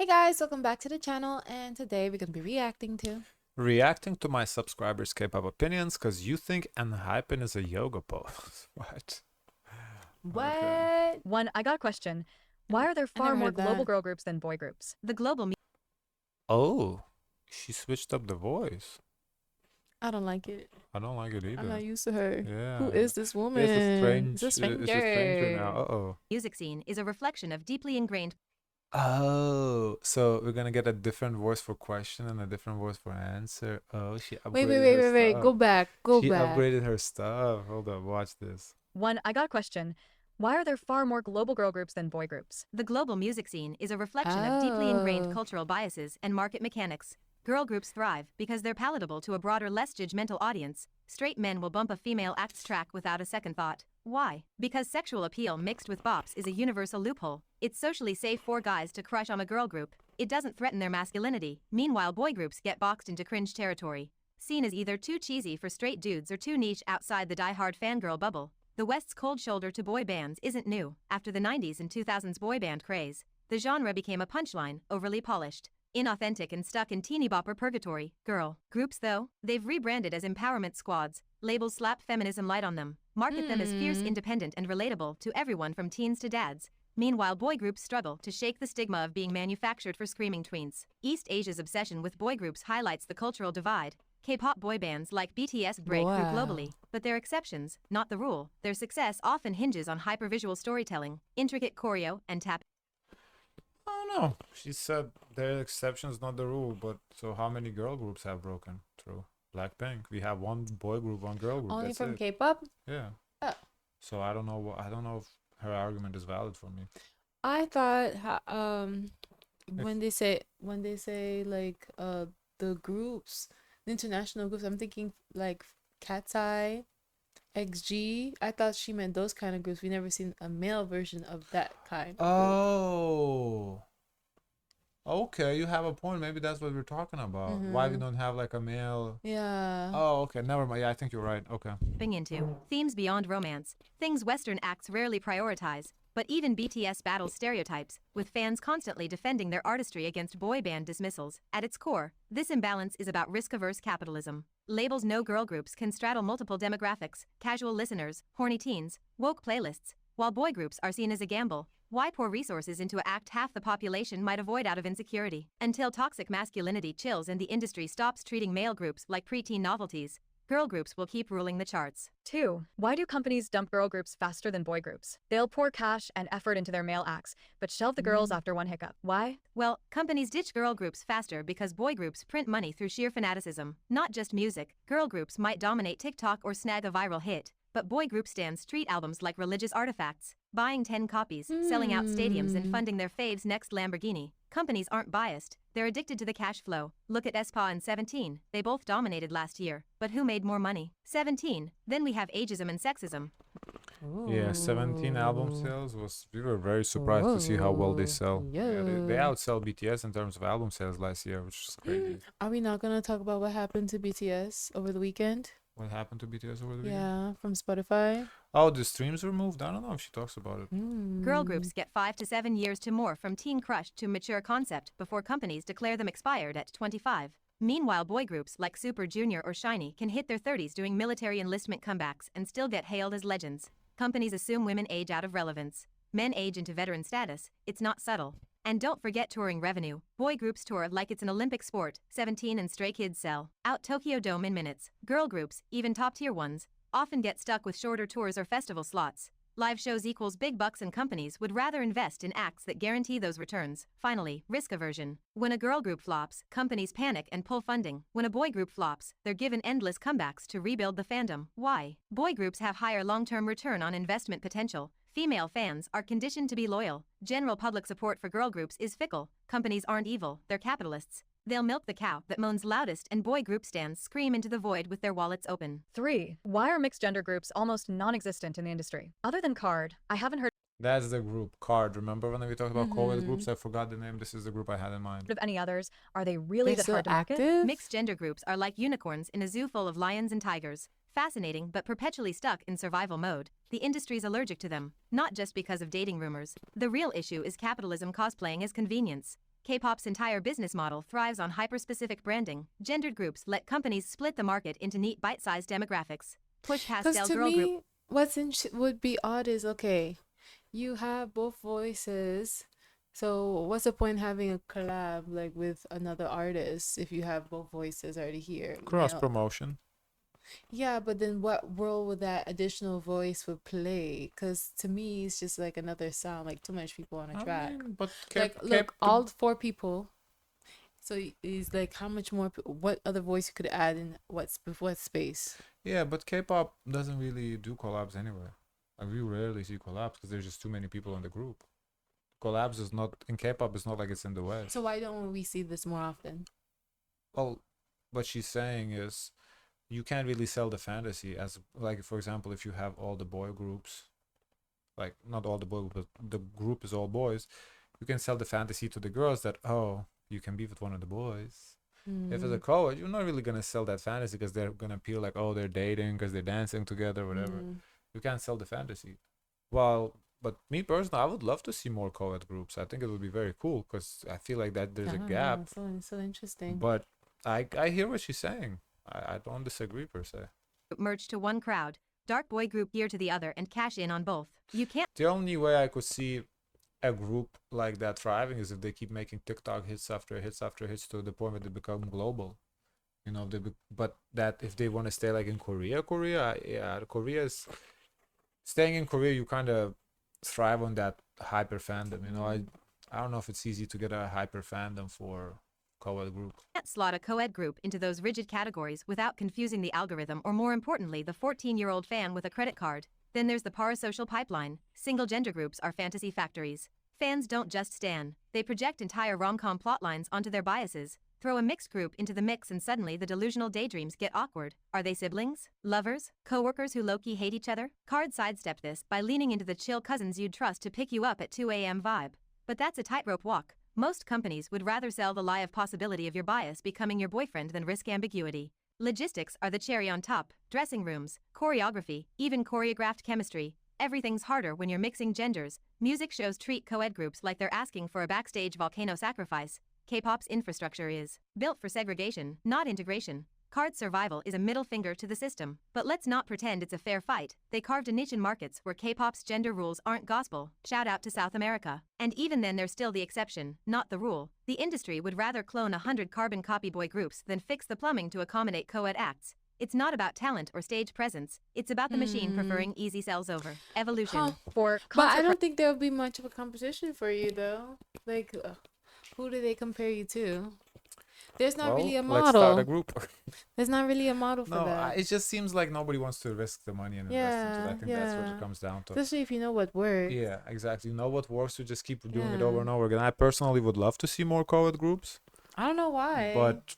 Hey guys, welcome back to the channel, and today we're gonna be reacting to. Reacting to my subscribers' K-pop opinions because you think Enhypen is a yoga pose. What? Okay. What? I got a question. Why are there I never far more heard global that. girl groups than boy groups? The global Oh, she switched up the voice. I don't like it. I don't like it I'm either. not used to her. Yeah. Who is this woman? It's a strange. It's a It's a stranger now. stranger. Uh-oh. music scene is a reflection of deeply ingrained Oh, so we're gonna get a different voice for question and a different voice for answer. Oh, she Wait, upgraded wait, wait, her wait, wait. Go stuff. back. Go She back. upgraded her stuff. Hold up, watch this. I got a question. Why are there far more global girl groups than boy groups? The global music scene is a reflection of deeply ingrained Oh. cultural biases and market mechanics. Girl groups thrive because they're palatable to a broader, less judgmental audience. Straight men will bump a female act's track without a second thought. Why? Because sexual appeal mixed with bops is a universal loophole. It's socially safe for guys to crush on a girl group. It doesn't threaten their masculinity. Meanwhile, boy groups get boxed into cringe territory. Seen as either too cheesy for straight dudes or too niche outside the die-hard fangirl bubble. The West's cold shoulder to boy bands isn't new. After the 90s and 2000s boy band craze, the genre became a punchline, overly polished, inauthentic and stuck in teeny bopper purgatory. Girl groups, though, they've rebranded as empowerment squads. Labels slap feminism light on them, market them as fierce, independent and relatable to everyone from teens to dads. Meanwhile, boy groups struggle to shake the stigma of being manufactured for screaming tweens. East Asia's obsession with boy groups highlights the cultural divide. K-pop boy bands like BTS break through Wow. globally, but they're exceptions, not the rule. Their success often hinges on hypervisual storytelling, intricate choreo, and tap. I don't know. She said there are exceptions, not the rule. But so how many girl groups have broken through? Blackpink. We have one boy group, one girl group. Only That's from it. K-pop? Yeah. Oh. So I don't know. I don't know if her argument is valid for me. I thought If when they say like the groups, the international groups, I'm thinking like Cat's Eye, XG. I thought she meant those kind of groups. We never seen a male version of that kind of group. Oh. Okay, you have a point. Maybe that's what we're talking about. Why we don't have like a male. Yeah. Oh, okay. Never mind. Yeah, I think you're right. Okay. Into themes beyond romance, things Western acts rarely prioritize. But even BTS battles stereotypes, with fans constantly defending their artistry against boy band dismissals. At its core, this imbalance is about risk-averse capitalism. Labels know girl groups can straddle multiple demographics: casual listeners, horny teens, woke playlists, while boy groups are seen as a gamble. Why pour resources into an act half the population might avoid out of insecurity? Until toxic masculinity chills and the industry stops treating male groups like preteen novelties, girl groups will keep ruling the charts. 2. Why do companies dump girl groups faster than boy groups? They'll pour cash and effort into their male acts, but shelve the girls after one hiccup. Why? Well, companies ditch girl groups faster because boy groups print money through sheer fanaticism. Not just music, girl groups might dominate TikTok or snag a viral hit, but boy group stans treat albums like religious artifacts, buying 10 copies, selling out stadiums and funding their fave's next Lamborghini. Companies aren't biased, they're addicted to the cash flow. Look at aespa and 17, they both dominated last year, but who made more money? 17. Then we have ageism and sexism. Yeah, 17 album sales was. We were very surprised to see how well they sell. Yeah, they Yeah. outsell BTS in terms of album sales last year, which is crazy. Are we not gonna talk about what happened to BTS over the weekend? What happened to BTS over the weekend? Yeah, from Spotify. Oh, the streams were moved. I don't know if she talks about it. Girl groups get 5 to 7 years to more from teen crush to mature concept before companies declare them expired at 25. Meanwhile, boy groups like Super Junior or Shiny can hit their 30s doing military enlistment comebacks and still get hailed as legends. Companies assume women age out of relevance. Men age into veteran status. It's not subtle. And don't forget touring revenue. Boy groups tour like it's an Olympic sport. 17 and Stray Kids sell out Tokyo Dome in minutes. Girl groups, even top-tier ones, often get stuck with shorter tours or festival slots. Live shows equals big bucks, and companies would rather invest in acts that guarantee those returns. Finally, risk aversion. When a girl group flops, companies panic and pull funding. When a boy group flops, they're given endless comebacks to rebuild the fandom. Why? Boy groups have higher long-term return on investment potential. Female fans are conditioned to be loyal. General public support for girl groups is fickle. Companies aren't evil, they're capitalists. They'll milk the cow that moans loudest, and boy group stans scream into the void with their wallets open. 3. Why are mixed gender groups almost non-existent in the industry? Other than Card, I haven't heard That's the group Card. Remember when we talked about co-ed groups? I forgot the name. This is the group I had in mind. of any others. Are they really They're that still hard to market? active? Mixed gender groups are like unicorns in a zoo full of lions and tigers. Fascinating but perpetually stuck in survival mode. The industry's allergic to them, not just because of dating rumors. The real issue is capitalism cosplaying as convenience. K-pop's entire business model thrives on hyper-specific branding. Gendered groups let companies split the market into neat bite-sized demographics. Push Because pastel to girl group. me, what's would be odd is okay, you have both voices. So what's the point having a collab like with another artist if you have both voices already here? Cross Male. promotion. Yeah, but then what role would that additional voice would play? Because to me, it's just like another sound, like too much people on a I track. mean, but Like, look, all 4 people. So it's like how much more? What other voice you could add in what space? yeah, but K-pop doesn't really do collabs anywhere. Like we rarely see collabs because there's just too many people in the group. Collabs is not in K-pop. It's not like it's in the West. So why don't we see this more often? Well, what she's saying is you can't really sell the fantasy as, like, for example, if you have all the boy groups, like not all the boy groups, but the group is all boys, you can sell the fantasy to the girls that, oh, you can be with one of the boys. If it's a co-ed, you're not really gonna sell that fantasy because they're gonna feel like, oh, they're dating because they're dancing together, whatever. You can't sell the fantasy. Well, but me personally, I would love to see more co-ed groups. I think it would be very cool because I feel like that there's a gap. So interesting. But I hear what she's saying. I don't disagree per se. Merge to one crowd. Dark boy group gear to the other and cash in on both. You can't. The only way I could see a group like that thriving is if they keep making TikTok hits after hits after hits to the point where they become global. You know, but that if they want to stay like in Korea, Korea is staying in Korea. You kind of thrive on that hyper fandom. You know, I don't know if it's easy to get a hyper fandom for co-ed group. Can't slot a co-ed group into those rigid categories without confusing the algorithm or, more importantly, the 14-year-old fan with a credit card. Then there's the parasocial pipeline. Single gender groups are fantasy factories. Fans don't just stan. They project entire rom-com plotlines onto their biases. Throw a mixed group into the mix and suddenly the delusional daydreams get awkward. Are they siblings? Lovers? Co-workers who low-key hate each other? Card sidestep this by leaning into the chill cousins you'd trust to pick you up at 2 a.m. vibe. But that's a tightrope walk. Most companies would rather sell the lie of possibility of your bias becoming your boyfriend than risk ambiguity. Logistics are the cherry on top. Dressing rooms, choreography, even choreographed chemistry. Everything's harder when you're mixing genders. Music shows treat co-ed groups like they're asking for a backstage volcano sacrifice. K-pop's infrastructure is built for segregation, not integration. Card survival is a middle finger to the system. But let's not pretend it's a fair fight. They carved a niche in markets where K-pop's gender rules aren't gospel. Shout out to South America. And even then, they're still the exception, not the rule. The industry would rather clone 100 carbon copy boy groups than fix the plumbing to accommodate co-ed acts. It's not about talent or stage presence. It's about the machine preferring easy sells over evolution. Huh. For But I concert don't think there would be much of a competition for you though. Like, who do they compare you to? There's not really a Let's start a model. group. There's not really a model for No, that. it just seems like nobody wants to risk the money and invest into it. I think that's what Yeah. it comes down to. Especially if you know what works. Yeah, exactly. You know what works, to just keep doing it over Yeah. and over again. I personally would love to see more co-ed groups, I don't know why. but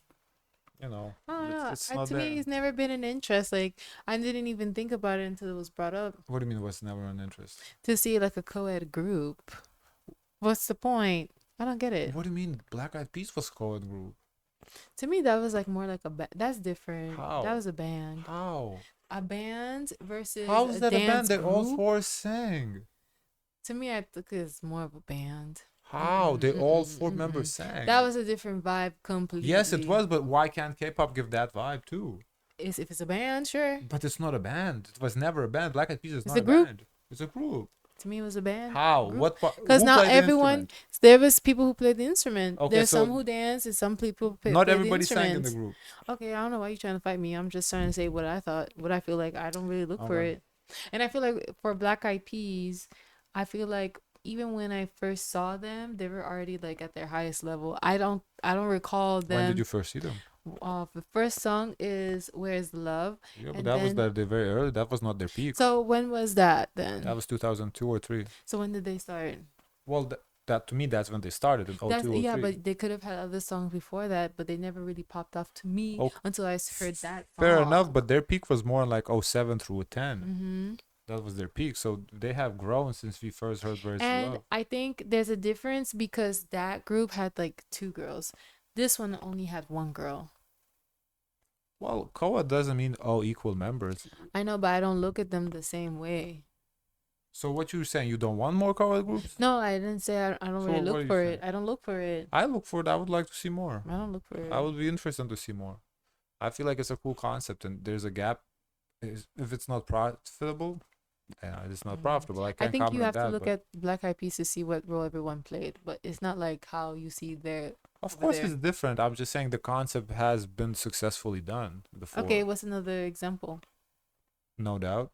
you know, I don't know. it's not To there. me, it's never been an interest. Like, I didn't even think about it until it was brought up. What do you mean it was never an interest? To see like a co-ed group. What's the point? I don't get it. What do you mean Black Eyed Peas was co-ed group? To me, that was like more like a that's different. How? That was a band. How? A band versus How is a that a band dance that all group? 4 sang? To me, I think it's more of a band. How? They all 4 members sang. That was a different vibe completely. Yes, it was, but why can't K-pop give that vibe too? If it's a band, sure. But it's not a band. It was never a band. Black Eyed Peas is It's not a a group. band. It's a group. To me, it was a band. How? group. What? Because who not played the everyone. instrument? There was people who played the instrument. Okay, There's so some who dance and some people Not play everybody the sang in the instruments. group. Okay, I don't know why you're trying to fight me. I'm just trying to say what I thought, what I feel like. I don't really look for Okay. it. And I feel like for Black Eyed Peas, I feel like even when I first saw them, they were already like at their highest level. I don't recall them. When did you first see them? The first song is "Where's the Love." Yeah, but And that was then- that very early. That was not their peak. So when was that then? That was 2002 or 3. So when did they start? Well, that to me, that's when they started in 02 That's, or 3. yeah, but they could have had other songs before that, but they never really popped off to me Oh, until I heard that. Fair song. enough, but their peak was more like 07 through 10. Mm-hmm. That was their peak. So they have grown since we first heard Where's the And Love. I think there's a difference because that group had like 2 girls. This one only had 1 girl. Well, co-ed doesn't mean all equal members. I know, but I don't look at them the same way. So what you're saying, you don't want more co-ed groups? No, I didn't say I don't So really what are look you for saying? it. I don't look for it. I look for it. I would like to see more. I don't look for it. I would be interested to see more. I feel like it's a cool concept, and there's a gap. If it's not profitable, yeah, it's not profitable. I I can't think comment you have on that. to look but at Black Eyed Peas to see what role everyone played, but it's not like how you see their. of over course, there. it's different. I'm just saying the concept has been successfully done before. Okay, what's another example? No doubt.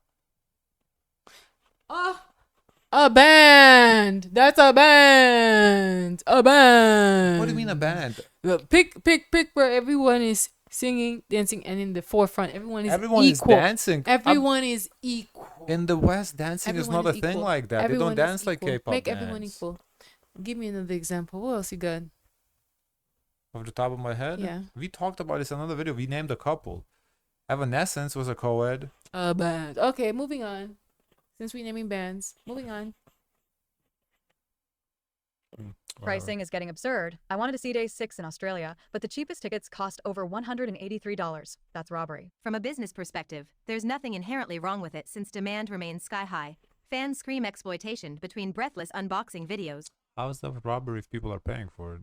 Oh, a band. That's a band. A band. What do you mean a band? Pick where everyone is singing, dancing, and in the forefront, everyone is Everyone equal. is dancing. Everyone is equal. In the West, dancing is Everyone not a is thing equal. like that. Everyone They don't is dance like equal. K-pop Make everyone bands. equal. Give me another example. What else you got? Off the top of my head, Yeah. we talked about this in another video. We named a couple. Evanescence was a co-ed. A band. Okay, moving on. Since we're naming bands, moving on. Pricing is getting absurd. I wanted to see day 6 in Australia, but the cheapest tickets cost over $183. That's robbery. From a business perspective, there's nothing inherently wrong with it since demand remains sky high. Fans scream exploitation between breathless unboxing videos. How is that robbery if people are paying for it?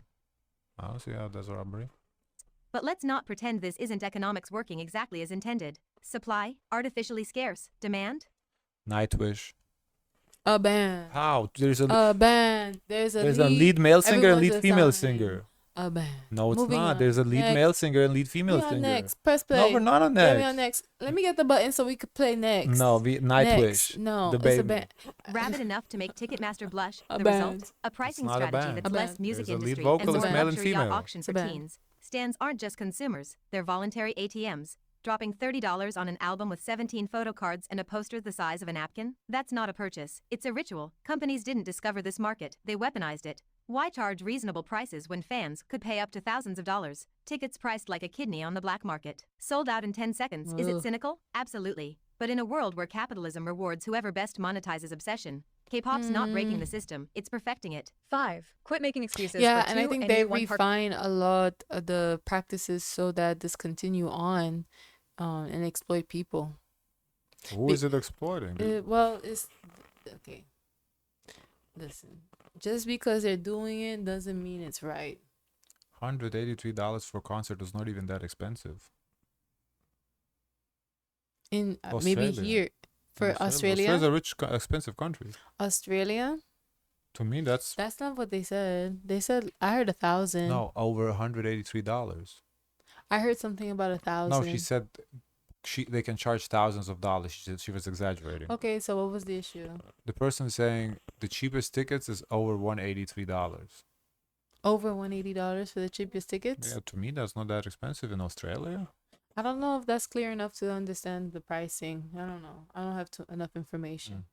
I don't see how that's robbery. But let's not pretend this isn't economics working exactly as intended. Supply, artificially scarce. Demand? Nightwish. A band. How? There's a band. There's a lead male singer and everyone's lead female assigned singer. A band. No, it's Moving not. on. There's a lead Next. male singer and lead female We on singer. next. Press play. No, we're not on Get me next. on next. Let me get the button so we could play next. No, Nightwish. Next. No, the it's a baby. band. Rabid enough to make Ticketmaster blush. A The band. result? A pricing not a strategy band. that's A less band. music There's a lead industry and vocalist, more male and luxury yacht female. auction It's a for band. teens. Stands aren't just consumers, they're voluntary ATMs. Dropping $30 on an album with 17 photo cards and a poster the size of a napkin? That's not a purchase. It's a ritual. Companies didn't discover this market, they weaponized it. Why charge reasonable prices when fans could pay up to thousands of dollars? Tickets priced like a kidney on the black market. Sold out in 10 seconds. Is it Ugh. cynical? Absolutely. But in a world where capitalism rewards whoever best monetizes obsession, K-pop's not breaking the system, it's perfecting it. 5. Quit making excuses Yeah, for and I 2 think they NE1 Park refine a lot of the practices so that this continue on and exploit people. Who is it exploiting? Well, it's okay. Listen, just because they're doing it doesn't mean it's right. $183 for a concert is not even that expensive. In maybe Australia. here for Australia, Australia's a rich, expensive country. Australia. To me, that's That's not what they said. They said I heard 1,000. no over $183. I heard something about 1,000. No, she said they can charge thousands of dollars. She was exaggerating. Okay, so what was the issue? The person saying the cheapest tickets is over $183. Over $180 for the cheapest tickets? Yeah, to me that's not that expensive in Australia. I don't know if that's clear enough to understand the pricing. I don't know. I don't have enough information.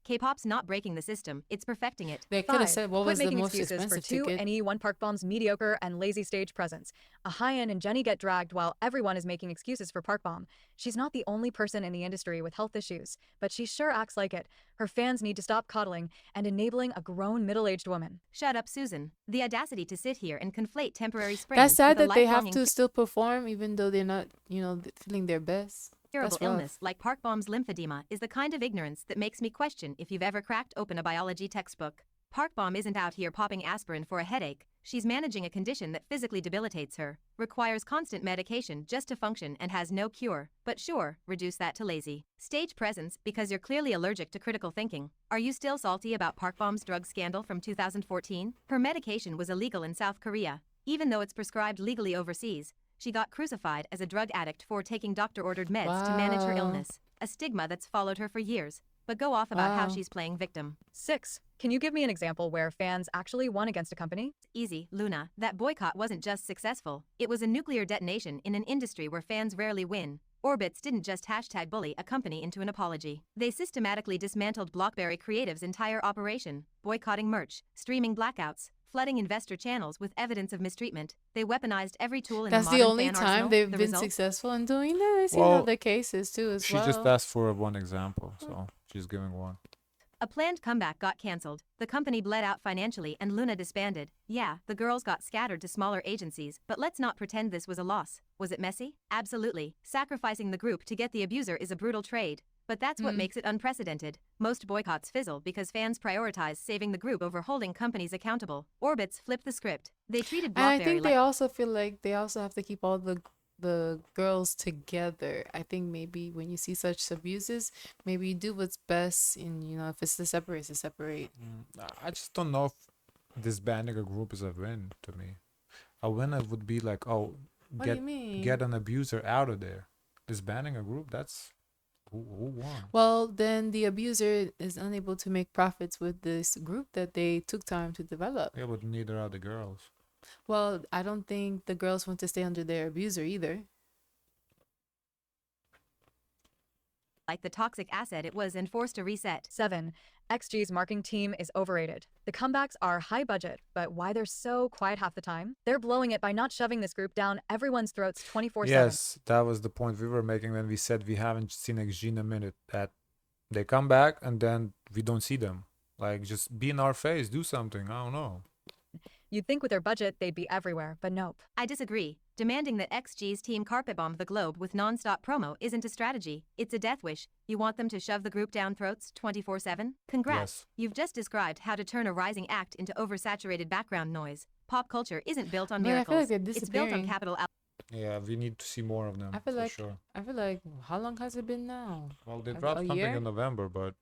K-pop's not breaking the system, it's perfecting it. They could have 5. said what Quit was the making most excuses for expensive 2 ticket. NE1 Park Bom's mediocre and lazy stage presence. A Hyun and Jenny get dragged while everyone is making excuses for Park Bom. She's not the only person in the industry with health issues, but she sure acts like it. Her fans need to stop coddling and enabling a grown middle-aged woman. Shut up, Susan. The audacity to sit here and conflate temporary springs That's sad with a that they have lifelong to still perform even though they're not, feeling their best. incurable That's rough. illness like Park Bom's lymphedema is the kind of ignorance that makes me question if you've ever cracked open a biology textbook. Park Bom isn't out here popping aspirin for a headache. She's managing a condition that physically debilitates her, requires constant medication just to function and has no cure. But sure, reduce that to lazy. Stage presence because you're clearly allergic to critical thinking. Are you still salty about Park Bom's drug scandal from 2014? Her medication was illegal in South Korea, even though it's prescribed legally overseas. She got crucified as a drug addict for taking doctor-ordered meds to manage her Wow. illness, a stigma that's followed her for years. But go off about how Wow. she's playing victim. 6. Can you give me an example where fans actually won against a company? Easy, Luna. That boycott wasn't just successful. It was a nuclear detonation in an industry where fans rarely win. Orbitz didn't just #bully a company into an apology. They systematically dismantled BlackBerry Creative's entire operation, boycotting merch, streaming blackouts, flooding investor channels with evidence of mistreatment. They weaponized every tool in That's the the modern only fan time arsenal. they've The been result? successful in doing that. I see Well, other cases too as She well. just asked for one example, so she's giving one. A planned comeback got cancelled. The company bled out financially and Luna disbanded. Yeah, the girls got scattered to smaller agencies, but let's not pretend this was a loss. Was it messy? Absolutely. Sacrificing the group to get the abuser is a brutal trade. But that's what Mm. makes it unprecedented. Most boycotts fizzle because fans prioritize saving the group over holding companies accountable. Orbits flipped the script. They treated And I Blockberry think like they also feel like they also have to keep all the girls together. I think maybe when you see such abuses, maybe you do what's best, and if it's to separate, it's to separate. I just don't know if disbanding a group is a win to me. A winner would be like, oh, What do you mean? get an abuser out of there. Disbanding a group, that's who won. Well, then the abuser is unable to make profits with this group that they took time to develop. Yeah, but neither are the girls. Well, I don't think the girls want to stay under their abuser either. the toxic asset it was and forced a reset. 7. XG's marketing team is overrated. The comebacks are high budget, but why they're so quiet half the time? They're blowing it by not shoving this group down everyone's throats 24/7. Yes, that was the point we were making when we said we haven't seen XG in a minute. That they come back and then we don't see them. Like, just be in our face, do something. I don't know. You'd think with their budget they'd be everywhere, but nope. I disagree. Demanding that XG's team carpet bomb the globe with non-stop promo isn't a strategy, it's a death wish. You want them to shove the group down throats 24/7? Congrats. Yes. You've just described how to turn a rising act into oversaturated background noise. Pop culture isn't built on But I feel miracles. like they're It's built on disappearing. capital Yeah, we need to see more of them. I feel for like sure. how long has it been now? Well, they a dropped something year? in November, but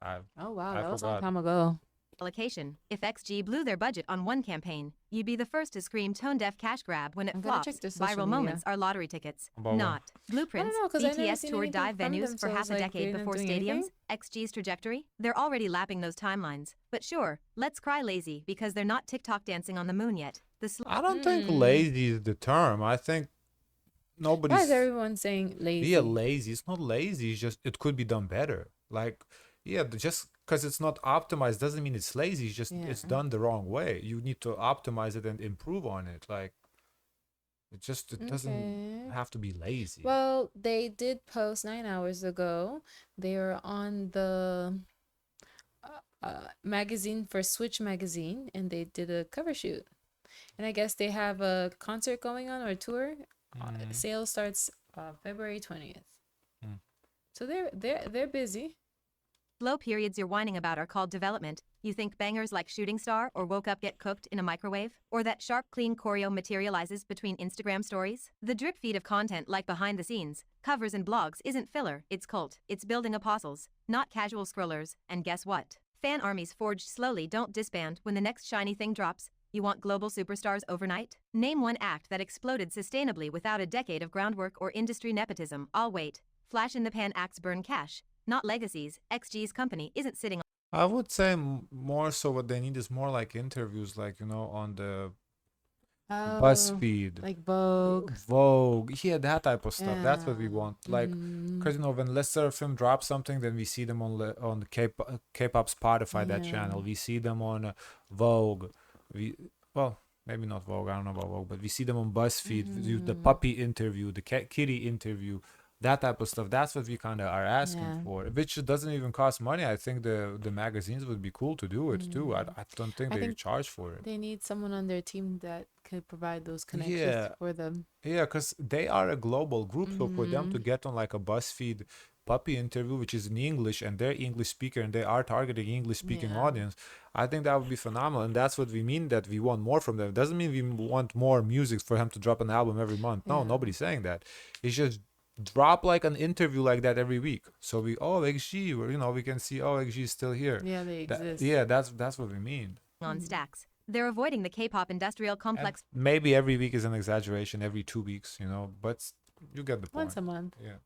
I Oh wow, I that was a long forgot. time ago. allocation. If XG blew their budget on one campaign, you'd be the first to scream tone-deaf cash grab when it I'm gonna flops. check their social Viral media. moments are lottery tickets, About what? not blueprints. know, 'cause I never BTS seen toured anything dive from venues them, for so half it's a like decade they're not before doing stadiums. anything? XG's trajectory? They're already lapping those timelines. But sure, let's cry lazy because they're not TikTok dancing on the moon yet. The I don't think lazy is the term. I think Why nobody's is everyone saying lazy? yeah, lazy. It's not lazy. It's just it could be done better. Like, yeah, just because it's not optimized doesn't mean it's lazy. It's just it's Yeah. done the wrong way. You need to optimize it and improve on it. Like, it doesn't Okay. have to be lazy. Well, they did post 9 hours ago. They are on the magazine for Switch magazine, and they did a cover shoot. And I guess they have a concert going on or a tour. Sales starts February 20th. Mm. So they're busy. slow periods you're whining about are called development. You think bangers like Shooting Star or Woke Up Get Cooked in a Microwave? Or that sharp, clean choreo materializes between Instagram stories? The drip feed of content like behind the scenes, covers and blogs isn't filler, it's cult. It's building apostles, not casual scrollers. And guess what? Fan armies forged slowly don't disband when the next shiny thing drops. You want global superstars overnight? Name one act that exploded sustainably without a decade of groundwork or industry nepotism. I'll wait. Flash in the pan acts burn cash, not legacies. XG's company isn't sitting I would say more so what they need is more like interviews, like, on the Oh, BuzzFeed, like Vogue. Vogue, yeah, that type of stuff. That's what we Yeah. want. Like, Mhm. because when Let's Film drops something, then we see them on the K-pop Spotify, that Yeah. channel. We see them on Vogue. Well, maybe not Vogue. I don't know about Vogue, but we see them on BuzzFeed. The puppy interview, the kitty interview, that type of stuff. That's what we kind of are asking Yeah. for, which doesn't even cost money. I think the magazines would be cool to do it too. I don't think I they think charge for it. They need someone on their team that could provide those connections Yeah. for them. Yeah, because they are a global group, so for them to get on like a BuzzFeed puppy interview, which is in English, and they're English speaker, and they are targeting English speaking Yeah. audience, I think that would be phenomenal. And that's what we mean, that we want more from them. It doesn't mean we want more music for him to drop an album every month. No, Yeah. nobody's saying that. It's just drop like an interview like that every week. So XG, we can see, XG is still here. Yeah, they exist. Yeah, that's what we mean. on stacks. They're avoiding the K-pop industrial And complex. maybe every week is an exaggeration, every 2 weeks, but you get the point. Once a month. Yeah,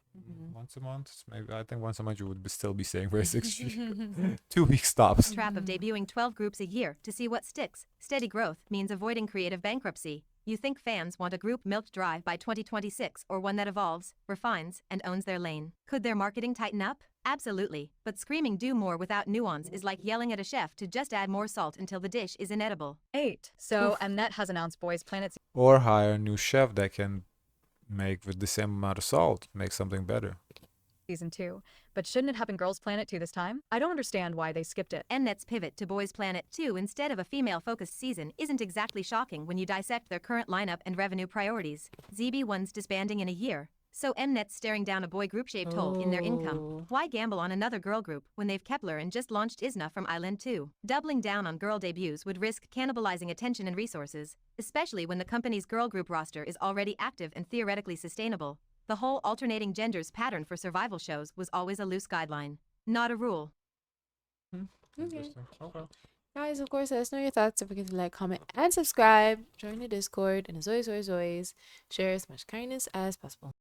once a month. Maybe I think once a month you would still be saying where's XG. 2 weeks stops. Trap of debuting 12 groups a year to see what sticks. Steady growth means avoiding creative bankruptcy. You think fans want a group milked dry by 2026 or one that evolves, refines, and owns their lane? Could their marketing tighten up? Absolutely. But screaming do more without nuance is like yelling at a chef to just add more salt until the dish is inedible. 8. So Mnet has announced Boys Planet Or hire a new chef that can make with the same amount of salt, make something better. Season 2. But shouldn't it have been Girls Planet 2 this time? I don't understand why they skipped it. Mnet's pivot to Boys Planet 2 instead of a female-focused season isn't exactly shocking when you dissect their current lineup and revenue priorities. ZB1's disbanding in a year. So Mnet's staring down a boy group shaved hole in their income. Oh. Why gamble on another girl group when they've Kepler and just launched Isna from Island 2? Doubling down on girl debuts would risk cannibalizing attention and resources, especially when the company's girl group roster is already active and theoretically sustainable. The whole alternating genders pattern for survival shows was always a loose guideline, not a rule. Okay. Interesting. Okay. Guys, of course, let us know your thoughts. Don't forget to like, comment, and subscribe. Join the Discord. And as always, share as much kindness as possible.